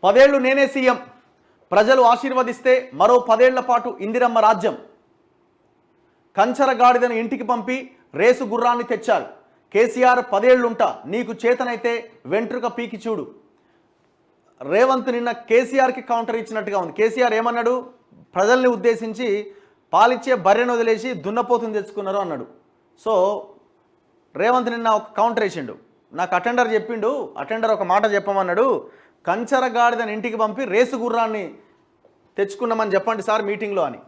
10 ఏళ్లు నేనే సీఎం, ప్రజలు ఆశీర్వదిస్తే మరో 10 ఏళ్ల పాటు ఇందిరమ్మ రాజ్యం. కంచర గాడిదను ఇంటికి పంపి రేసు గుర్రాన్ని తెచ్చారు. కేసీఆర్ 10 ఏళ్లుంటా, నీకు చేతనైతే వెంట్రుక పీకి చూడు. రేవంత్ నిన్న కేసీఆర్కి కౌంటర్ ఇచ్చినట్టుగా ఉంది. కేసీఆర్ ఏమన్నాడు? ప్రజల్ని ఉద్దేశించి పాలిచ్చే బర్రెను వదిలేసి దున్నపోతుని తెచ్చుకున్నారు అన్నాడు. సో రేవంత్ నిన్న ఒక కౌంటర్ వేసిండు. నాకు అటెండర్ చెప్పిండు, అటెండర్ ఒక మాట చెప్పమన్నాడు, కంచర గాడిదని ఇంటికి పంపి రేసు గుర్రాన్ని తెచ్చుకున్నామని చెప్పండి సార్ మీటింగ్లో అని.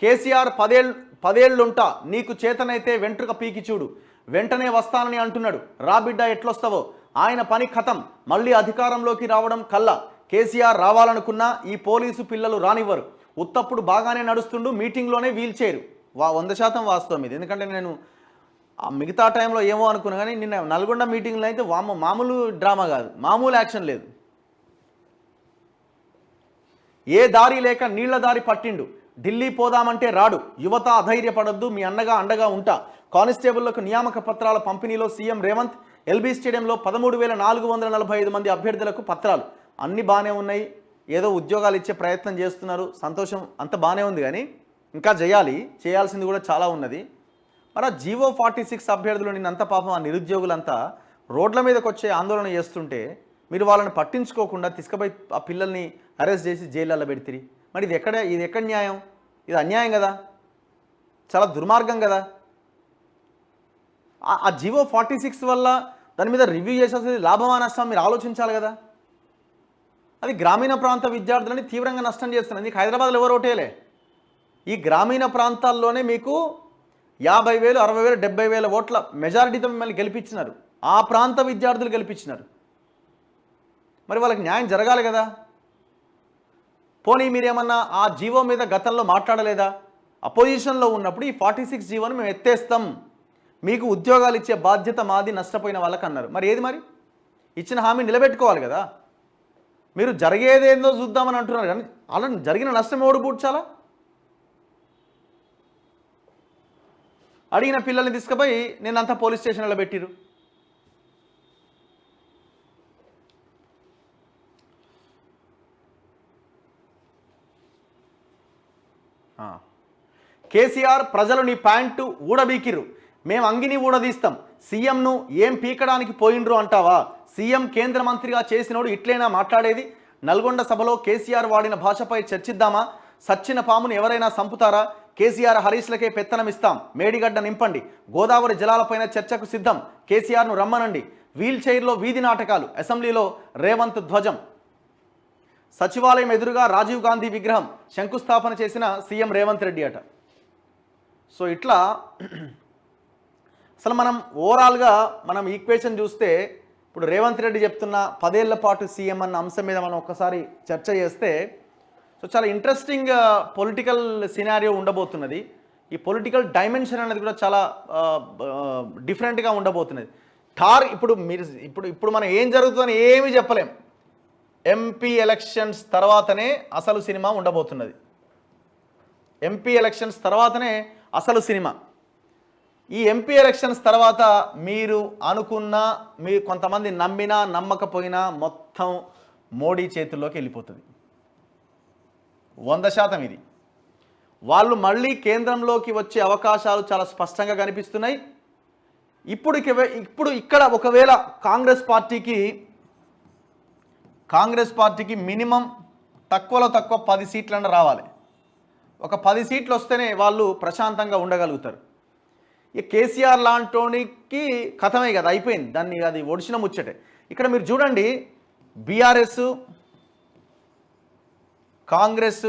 కేసీఆర్ 10 ఏళ్లుంటా, నీకు చేతనైతే వెంట్రుక పీకి చూడు, వెంటనే వస్తానని అంటున్నాడు. రా బిడ్డ ఎట్లొస్తావో, ఆయన పని ఖతం. మళ్ళీ అధికారంలోకి రావడం కల్లా. కేసీఆర్ రావాలనుకున్నా ఈ పోలీసు పిల్లలు రానివ్వరు. ఉత్తప్పుడు బాగానే నడుస్తుండు, మీటింగ్లోనే వీల్ చైరు. 100% వాస్తవం ఇది. ఎందుకంటే నేను మిగతా టైంలో ఏమో అనుకున్నా, కానీ నిన్న నల్గొండ మీటింగ్లో అయితే మామూలు డ్రామా కాదు, మామూలు యాక్షన్ లేదు. ఏ దారి లేక నీళ్ల దారి పట్టిండు, ఢిల్లీ పోదామంటే రాడు. యువత అధైర్యపడొద్దు, మీ అండగా ఉంటా. కానిస్టేబుళ్లకు నియామక పత్రాల పంపిణీలో సీఎం రేవంత్. ఎల్బీ స్టేడియంలో 13,445 మంది అభ్యర్థులకు పత్రాలు. అన్నీ బాగానే ఉన్నాయి, ఏదో ఉద్యోగాలు ఇచ్చే ప్రయత్నం చేస్తున్నారు, సంతోషం, అంత బాగానే ఉంది. కానీ ఇంకా చేయాల్సింది కూడా చాలా ఉన్నది. మరి ఆ జీవో 46 అభ్యర్థులు నిన్నంత పాపం ఆ నిరుద్యోగులంతా రోడ్ల మీదకి వచ్చే ఆందోళన చేస్తుంటే మీరు వాళ్ళని పట్టించుకోకుండా తీసుకుపోయి ఆ పిల్లల్ని అరెస్ట్ చేసి జైళ్ళల్లో పెడితిరి. మరి ఇది ఎక్కడ న్యాయం? ఇది అన్యాయం కదా, చాలా దుర్మార్గం కదా. ఆ జీవో 46 వల్ల దాని మీద రివ్యూ చేసేది లాభమా నష్టం మీరు ఆలోచించాలి కదా. అది గ్రామీణ ప్రాంత విద్యార్థులని తీవ్రంగా నష్టం చేస్తున్నది. నీకు హైదరాబాద్లో ఎవరు ఓటేలే. ఈ గ్రామీణ ప్రాంతాల్లోనే మీకు 50,000, 60,000, 70,000 ఓట్ల మెజారిటీతో మిమ్మల్ని గెలిపించినారు. ఆ ప్రాంత విద్యార్థులు గెలిపించినారు. మరి వాళ్ళకి న్యాయం జరగాలి కదా. పోనీ మీరేమన్నా ఆ జీవో మీద గతంలో మాట్లాడలేదా? అపోజిషన్లో ఉన్నప్పుడు ఈ 46 జీవోను మేము ఎత్తేస్తాం, మీకు ఉద్యోగాలు ఇచ్చే బాధ్యత మాది, నష్టపోయిన వాళ్ళకి అన్నారు. మరి ఏది? మరి ఇచ్చిన హామీ నిలబెట్టుకోవాలి కదా. మీరు జరిగేదేందో చూద్దామని అంటున్నారు, కానీ అలా జరిగిన నష్టం ఎవడు పూడ్చాలా? అడిగిన పిల్లల్ని తీసుకుపోయి నేనంతా పోలీస్ స్టేషన్లో పెట్టిరు. కేసీఆర్ ప్రజలు నీ ప్యాంటు ఊడబీకిరు, మేము అంగిని ఊడదీస్తాం, సీఎంను ఏం పీకడానికి పోయిండ్రు అంటావా? సీఎం కేంద్ర మంత్రిగా చేసినోడు ఇట్లైనా మాట్లాడేది? నల్గొండ సభలో కేసీఆర్ వాడిన భాషపై చర్చిద్దామా? సచ్చిన పామును ఎవరైనా సంపుతారా? కేసీఆర్ హరీష్లకే పెత్తనమిస్తాం, మేడిగడ్డ నింపండి, గోదావరి జలాలపైన చర్చకు సిద్ధం, కేసీఆర్ను రమ్మనండి, వీల్ చైర్లో వీధి నాటకాలు, అసెంబ్లీలో రేవంత్ ధ్వజం. సచివాలయం ఎదురుగా రాజీవ్ గాంధీ విగ్రహం శంకుస్థాపన చేసిన సీఎం రేవంత్ రెడ్డి అట. సో ఇట్లా అసలు మనం ఓవరాల్గా మనం ఈక్వేషన్ చూస్తే ఇప్పుడు రేవంత్ రెడ్డి చెప్తున్న 10 ఏళ్ల పాటు సీఎం అన్న అంశం మీద మనం ఒక్కసారి చర్చ చేస్తే సో చాలా ఇంట్రెస్టింగ్ పొలిటికల్ సినారియో ఉండబోతున్నది. ఈ పొలిటికల్ డైమెన్షన్ అనేది కూడా చాలా డిఫరెంట్గా ఉండబోతున్నది. ఇప్పుడు మనం ఏం జరుగుతుందని ఏమీ చెప్పలేం. ఎంపీ ఎలక్షన్స్ తర్వాతనే అసలు సినిమా ఉండబోతున్నది. ఎంపీ ఎలక్షన్స్ తర్వాతనే అసలు సినిమా. ఈ ఎంపీ ఎలక్షన్స్ తర్వాత మీరు అనుకున్నా, మీరు కొంతమంది నమ్మినా నమ్మకపోయినా మొత్తం మోడీ చేతుల్లోకి వెళ్ళిపోతుంది. 100% ఇది. వాళ్ళు మళ్ళీ కేంద్రంలోకి వచ్చే అవకాశాలు చాలా స్పష్టంగా కనిపిస్తున్నాయి. ఇప్పుడు ఇక్కడ ఒకవేళ కాంగ్రెస్ పార్టీకి మినిమం తక్కువలో తక్కువ 10 సీట్లన్న రావాలి. ఒక 10 సీట్లు వస్తేనే వాళ్ళు ప్రశాంతంగా ఉండగలుగుతారు. ఈ కేసీఆర్ లాంటోనికి కథమే కదా, అయిపోయింది, దాన్ని అది ఒడిసిన ముచ్చటే. ఇక్కడ మీరు చూడండి, బీఆర్ఎస్, కాంగ్రెస్,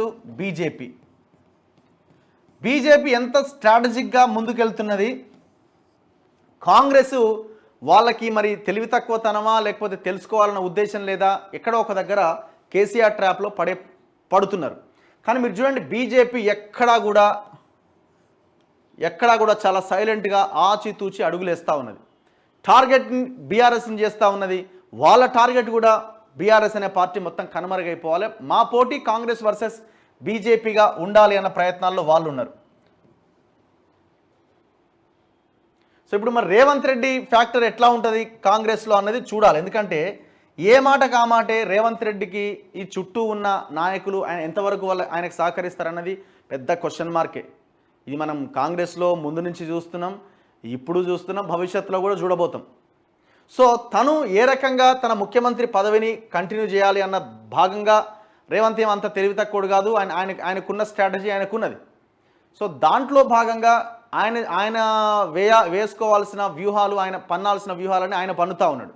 బీజేపీ ఎంత స్ట్రాటజిక్గా ముందుకెళ్తున్నది. కాంగ్రెస్ వాళ్ళకి మరి తెలివి తక్కువతనమా లేకపోతే తెలుసుకోవాలన్న ఉద్దేశం లేదా, ఎక్కడో ఒక దగ్గర కేసీఆర్ ట్రాప్లో పడుతున్నారు. కానీ మీరు చూడండి, బీజేపీ ఎక్కడా కూడా చాలా సైలెంట్గా ఆచితూచి అడుగులేస్తూ ఉన్నది. టార్గెట్ని బీఆర్ఎస్ని చేస్తూ ఉన్నది. వాళ్ళ టార్గెట్ కూడా బీఆర్ఎస్ అనే పార్టీ మొత్తం కనుమరుగైపోవాలి, మా పోటీ కాంగ్రెస్ వర్సెస్ బీజేపీగా ఉండాలి అన్న ప్రయత్నాల్లో వాళ్ళు ఉన్నారు. సో ఇప్పుడు మరి రేవంత్ రెడ్డి ఫ్యాక్టర్ ఎట్లా ఉంటుంది కాంగ్రెస్లో అన్నది చూడాలి. ఎందుకంటే ఏ మాటకు ఆ మాటే రేవంత్ రెడ్డికి ఈ చుట్టూ ఉన్న నాయకులు ఆయన ఎంతవరకు ఆయనకు సహకరిస్తారన్నది పెద్ద క్వశ్చన్ మార్కే. ఇది మనం కాంగ్రెస్లో ముందు నుంచి చూస్తున్నాం, ఇప్పుడు చూస్తున్నాం, భవిష్యత్తులో కూడా చూడబోతాం. సో తను ఏ రకంగా తన ముఖ్యమంత్రి పదవిని కంటిన్యూ చేయాలి అన్న భాగంగా రేవంత్ ఏం అంత తెలివి తక్కువడు కాదు. ఆయనకున్న స్ట్రాటజీ ఆయనకున్నది. సో దాంట్లో భాగంగా ఆయన వేసుకోవాల్సిన వ్యూహాలు, ఆయన పన్నాల్సిన వ్యూహాలని ఆయన పన్నుతూ ఉన్నాడు.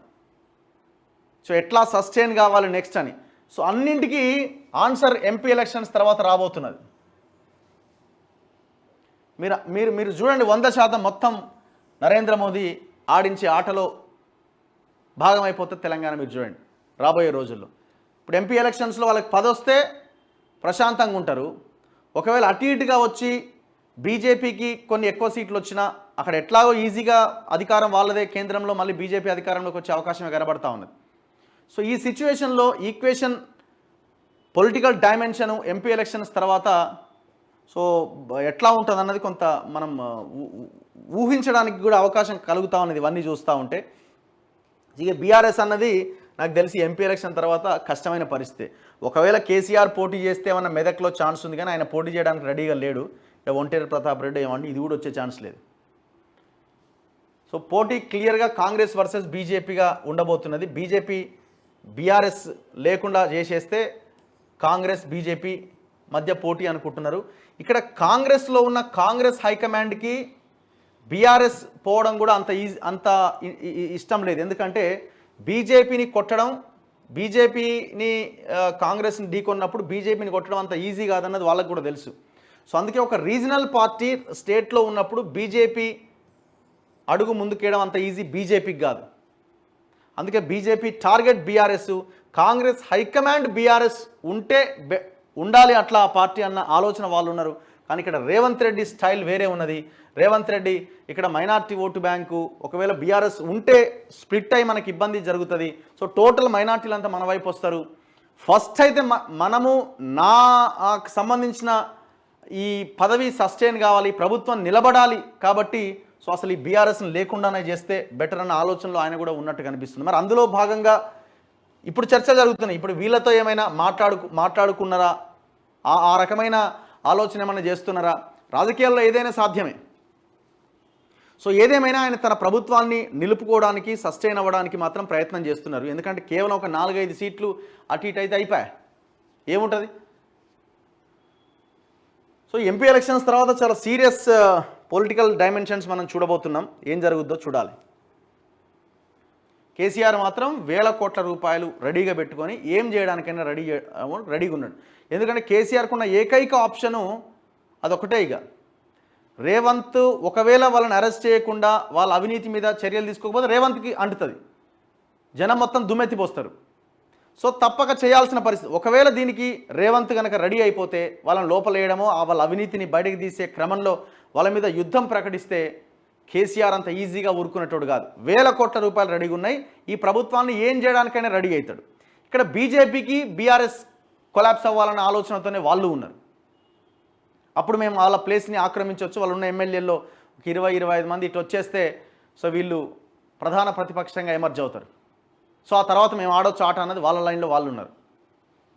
సో ఎట్లా సస్టైన్ కావాలి నెక్స్ట్ అని. సో అన్నింటికీ ఆన్సర్ ఎంపీ ఎలక్షన్స్ తర్వాత రాబోతున్నది. మీరు చూడండి, 100% మొత్తం నరేంద్ర మోదీ ఆడించే ఆటలో భాగమైపోతుంది తెలంగాణ. మీరు చూడండి రాబోయే రోజుల్లో. ఇప్పుడు ఎంపీ ఎలక్షన్స్లో వాళ్ళకి 10 వస్తే ప్రశాంతంగా ఉంటారు. ఒకవేళ అటు ఇటుగా వచ్చి బీజేపీకి కొన్ని ఎక్కువ సీట్లు వచ్చినా అక్కడ ఎట్లాగో ఈజీగా అధికారం వాళ్ళదే, కేంద్రంలో మళ్ళీ బీజేపీ అధికారంలోకి వచ్చే అవకాశమే కనబడతా ఉన్నది. సో ఈ సిచ్యువేషన్లో equation political dimension MP elections తర్వాత సో ఎట్లా ఉంటుంది అన్నది కొంత మనం ఊహించడానికి కూడా అవకాశం కలుగుతూ ఉన్నది ఇవన్నీ చూస్తూ ఉంటే. ఇక బీఆర్ఎస్ అన్నది నాకు తెలిసి ఎంపీ ఎలక్షన్ తర్వాత కష్టమైన పరిస్థితి. ఒకవేళ కేసీఆర్ పోటీ చేస్తే ఏమన్నా మెదక్లో ఛాన్స్ ఉంది, కానీ ఆయన పోటీ చేయడానికి రెడీగా లేడు. ఒంటేరు ప్రతాప్ రెడ్డి ఏమంటే ఇది కూడా వచ్చే ఛాన్స్ లేదు. సో పోటీ క్లియర్గా కాంగ్రెస్ వర్సెస్ బీజేపీగా ఉండబోతున్నది. బీజేపీ బీఆర్ఎస్ లేకుండా చేసేస్తే కాంగ్రెస్ బీజేపీ మధ్య పోటీ అనుకుంటున్నారు. ఇక్కడ కాంగ్రెస్లో ఉన్న కాంగ్రెస్ హైకమాండ్కి బీఆర్ఎస్ పోవడం కూడా అంత ఇష్టం లేదు. ఎందుకంటే బీజేపీని కొట్టడం, బీజేపీని కాంగ్రెస్ని ఢీకొన్నప్పుడు బీజేపీని కొట్టడం అంత ఈజీ కాదన్నది వాళ్ళకు కూడా తెలుసు. సో అందుకే ఒక రీజనల్ పార్టీ స్టేట్లో ఉన్నప్పుడు బీజేపీ అడుగు ముందుకేయడం అంత ఈజీ బీజేపీకి కాదు. అందుకే BJP target BRS. Congress high command BRS ఉండాలి అట్లా ఆ పార్టీ అన్న ఆలోచన వాళ్ళు ఉన్నారు. కానీ ఇక్కడ రేవంత్ రెడ్డి స్టైల్ వేరే ఉన్నది. రేవంత్ రెడ్డి ఇక్కడ మైనార్టీ ఓటు బ్యాంకు, ఒకవేళ బీఆర్ఎస్ ఉంటే స్ప్లిట్ అయి మనకి ఇబ్బంది జరుగుతుంది. సో టోటల్ మైనార్టీలంతా మన వైపు వస్తారు. ఫస్ట్ అయితే మనము నాకు సంబంధించిన ఈ పదవి సస్టైన్ కావాలి, ప్రభుత్వం నిలబడాలి. కాబట్టి సో అసలు ఈ బీఆర్ఎస్ని లేకుండానే చేస్తే బెటర్ అన్న ఆలోచనలో ఆయన కూడా ఉన్నట్టు కనిపిస్తుంది. మరి అందులో భాగంగా ఇప్పుడు చర్చ జరుగుతున్నాయి. ఇప్పుడు వీళ్ళతో ఏమైనా మాట్లాడుకున్నారా, ఆ రకమైన ఆలోచన ఏమైనా చేస్తున్నారా? రాజకీయాల్లో ఏదైనా సాధ్యమే. సో ఏదేమైనా ఆయన తన ప్రభుత్వాన్ని నిలుపుకోవడానికి, సస్టైన్ అవ్వడానికి మాత్రం ప్రయత్నం చేస్తున్నారు. ఎందుకంటే కేవలం ఒక 4-5 సీట్లు అటు ఇటు అయితే అయిపోయాయి, ఏముంటుంది. సో ఎంపీ ఎలక్షన్స్ తర్వాత చాలా సీరియస్ పొలిటికల్ డైమెన్షన్స్ మనం చూడబోతున్నాం. ఏం జరుగుద్దో చూడాలి. కేసీఆర్ మాత్రం వేల కోట్ల రూపాయలు రెడీగా పెట్టుకొని ఏం చేయడానికైనా రెడీగా ఉన్నాడు. ఎందుకంటే కేసీఆర్కు ఉన్న ఏకైక ఆప్షను అదొకటే. ఇక రేవంత్ ఒకవేళ వాళ్ళని అరెస్ట్ చేయకుండా వాళ్ళ అవినీతి మీద చర్యలు తీసుకోకపోతే రేవంత్కి అంటుతుంది, జనం మొత్తం దుమ్మెత్తిపోస్తారు. సో తప్పక చేయాల్సిన పరిస్థితి. ఒకవేళ దీనికి రేవంత్ కనుక రెడీ అయిపోతే వాళ్ళని లోపలేయడమో వాళ్ళ అవినీతిని బయటకు తీసే క్రమంలో వాళ్ళ మీద యుద్ధం ప్రకటిస్తే కేసీఆర్ అంత ఈజీగా ఊరుకునేటోడు కాదు. వేల కోట్ల రూపాయలు రెడీగా ఉన్నాయి. ఈ ప్రభుత్వాన్ని ఏం చేయడానికైనా రెడీ అవుతాడు. ఇక్కడ బీజేపీకి బీఆర్ఎస్ కొలాప్స్ అవ్వాలన్న ఆలోచనతోనే వాళ్ళు ఉన్నారు. అప్పుడు మేము వాళ్ళ ప్లేస్ని ఆక్రమించవచ్చు, వాళ్ళు ఉన్న ఎమ్మెల్యేల్లో 20-25 మంది ఇటు వచ్చేస్తే సో వీళ్ళు ప్రధాన ప్రతిపక్షంగా ఎమర్జ్ అవుతారు. సో ఆ తర్వాత మేము ఆడొచ్చు ఆట అన్నది వాళ్ళ లైన్లో వాళ్ళు ఉన్నారు.